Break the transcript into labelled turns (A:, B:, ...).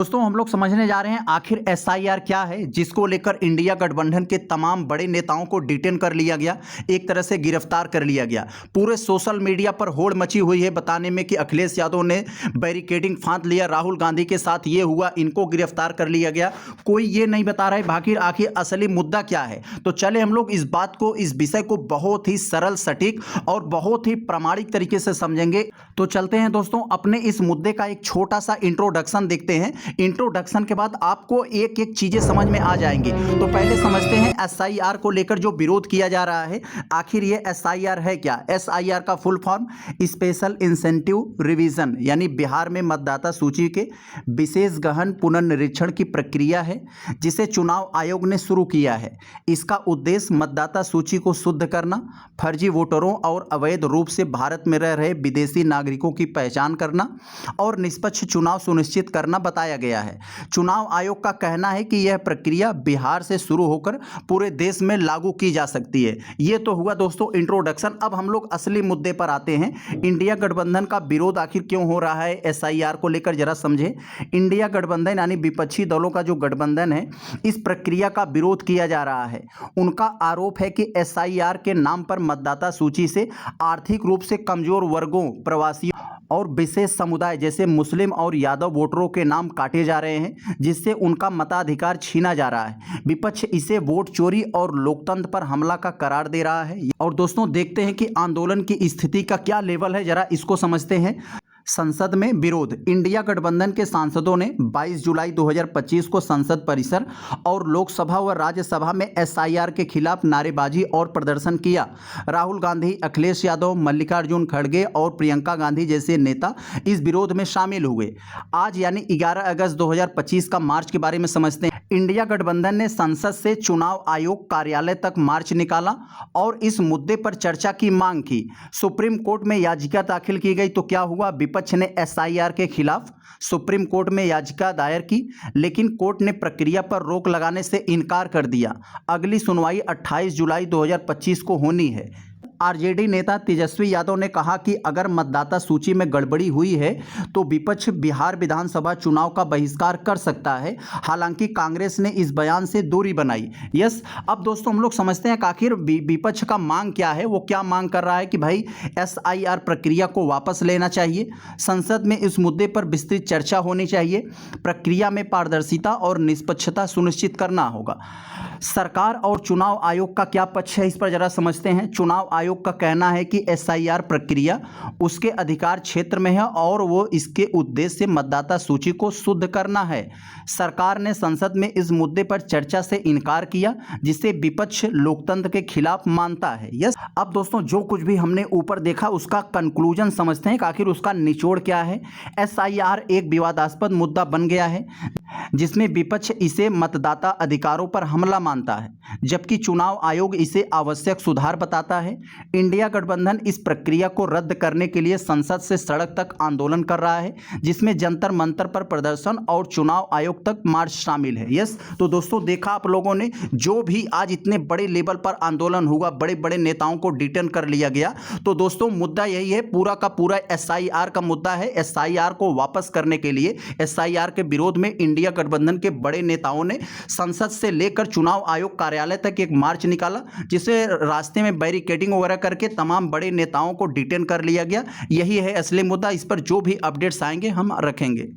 A: दोस्तों हम लोग समझने जा रहे हैं आखिर एसआईआर क्या है, जिसको लेकर इंडिया गठबंधन के तमाम बड़े नेताओं को डिटेन कर लिया गया, एक तरह से गिरफ्तार कर लिया गया। पूरे सोशल मीडिया पर होड़ मची हुई है बताने में कि अखिलेश यादव ने बैरिकेडिंग फांद लिया, राहुल गांधी के साथ ये हुआ, इनको गिरफ्तार कर लिया गया। कोई ये नहीं बता रहा है बाकी आखिर असली मुद्दा क्या है। तो चले हम लोग इस बात को, इस विषय को बहुत ही सरल, सटीक और बहुत ही प्रामाणिक तरीके से समझेंगे। तो चलते हैं दोस्तों, अपने इस मुद्दे का एक छोटा सा इंट्रोडक्शन देखते हैं। इंट्रोडक्शन के बाद आपको एक एक चीजें समझ में आ जाएंगी। तो पहले समझते हैं एसआईआर को लेकर जो विरोध किया जा रहा है, आखिर ये एसआईआर है क्या। एसआईआर का full form special incentive revision, यानी बिहार में मतदाता सूची के विशेष गहन पुनर्निरीक्षण की प्रक्रिया है, जिसे चुनाव आयोग ने शुरू किया है। इसका उद्देश्य मतदाता सूची को शुद्ध करना, फर्जी वोटरों और अवैध रूप से भारत में रह रहे विदेशी नागरिकों की पहचान करना और निष्पक्ष चुनाव सुनिश्चित करना बताया गया है। चुनाव आयोग का कहना है कि यह प्रक्रिया बिहार से शुरू होकर पूरे देश में लागू की जा सकती है। यह तो हुआ दोस्तों इंट्रोडक्शन। अब हम लोग असली मुद्दे पर आते हैं। इंडिया गठबंधन का विरोध आखिर क्यों हो रहा है एसआईआर को लेकर, जरा समझे। इंडिया गठबंधन यानी विपक्षी दलों का जो गठबंधन है, इस प्रक्रिया का विरोध किया जा रहा है। उनका आरोप है कि एसआईआर के नाम पर मतदाता सूची से आर्थिक रूप से कमजोर वर्गों, प्रवासियों और विशेष समुदाय जैसे मुस्लिम और यादव वोटरों के नाम काटे जा रहे हैं, जिससे उनका मताधिकार छीना जा रहा है। विपक्ष इसे वोट चोरी और लोकतंत्र पर हमला का करार दे रहा है। और दोस्तों देखते हैं कि आंदोलन की स्थिति का क्या लेवल है, जरा इसको समझते हैं। संसद में विरोध। इंडिया गठबंधन के सांसदों ने 22 जुलाई 2025 को संसद परिसर और लोकसभा व राज्यसभा में एसआईआर के खिलाफ नारेबाजी और प्रदर्शन किया। राहुल गांधी, अखिलेश यादव, मल्लिकार्जुन खड़गे और प्रियंका गांधी जैसे नेता इस विरोध में शामिल हुए। आज यानी 11 अगस्त 2025 का मार्च के बारे में समझते हैं। इंडिया गठबंधन ने संसद से चुनाव आयोग कार्यालय तक मार्च निकाला और इस मुद्दे पर चर्चा की मांग की। सुप्रीम कोर्ट में याचिका दाखिल की गई। तो क्या हुआ, विपक्ष ने एसआईआर के खिलाफ सुप्रीम कोर्ट में याचिका दायर की, लेकिन कोर्ट ने प्रक्रिया पर रोक लगाने से इनकार कर दिया। अगली सुनवाई 28 जुलाई 2025 को होनी है। आरजेडी नेता तेजस्वी यादव ने कहा कि अगर मतदाता सूची में गड़बड़ी हुई है तो विपक्ष बिहार विधानसभा चुनाव का बहिष्कार कर सकता है। हालांकि कांग्रेस ने इस बयान से दूरी बनाई। यस, अब दोस्तों हम लोग समझते हैं कि आखिर विपक्ष का मांग क्या है। वो क्या मांग कर रहा है कि भाई एसआईआर प्रक्रिया को वापस लेना चाहिए, संसद में इस मुद्दे पर विस्तृत चर्चा होनी चाहिए, प्रक्रिया में पारदर्शिता और निष्पक्षता सुनिश्चित करना होगा। सरकार और चुनाव आयोग का क्या पक्ष है, इस पर जरा समझते हैं। चुनाव आयोग का कहना है कि एसआईआर प्रक्रिया उसके अधिकार क्षेत्र में है और वो इसके उद्देश्य से मतदाता सूची को शुद्ध करना है। सरकार ने संसद में इस मुद्दे पर चर्चा से इनकार किया, जिसे विपक्ष लोकतंत्र के खिलाफ मानता है। यस, अब दोस्तों जो कुछ भी हमने ऊपर देखा उसका कंक्लूजन समझते हैं कि आखिर उसका निचोड़ क्या है। एसआईआर एक विवादास्पद मुद्दा बन गया है, जिसमें विपक्ष इसे मतदाता अधिकारों पर हमला मानता है, जबकि चुनाव आयोग इसे आवश्यक सुधार बताता है। इंडिया गठबंधन इस प्रक्रिया को रद्द करने के लिए संसद से सड़क तक आंदोलन कर रहा है, जिसमें जंतर मंतर पर प्रदर्शन और चुनाव आयोग तक मार्च शामिल है। यस, तो दोस्तों देखा आप लोगों ने, जो भी आज इतने बड़े लेवल पर आंदोलन हुआ, बड़े बड़े नेताओं को डिटेन कर लिया गया। तो दोस्तों मुद्दा यही है, पूरा का पूरा एसआईआर का मुद्दा है। एसआईआर को वापस करने के लिए, एसआईआर के विरोध में इंडिया गठबंधन के बड़े नेताओं ने संसद से लेकर चुनाव आयोग कार्यालय तक एक मार्च निकाला, जिसे रास्ते में बैरिकेडिंग वगैरह करके तमाम बड़े नेताओं को डिटेन कर लिया गया। यही है असली मुद्दा। इस पर जो भी अपडेट्स आएंगे हम रखेंगे।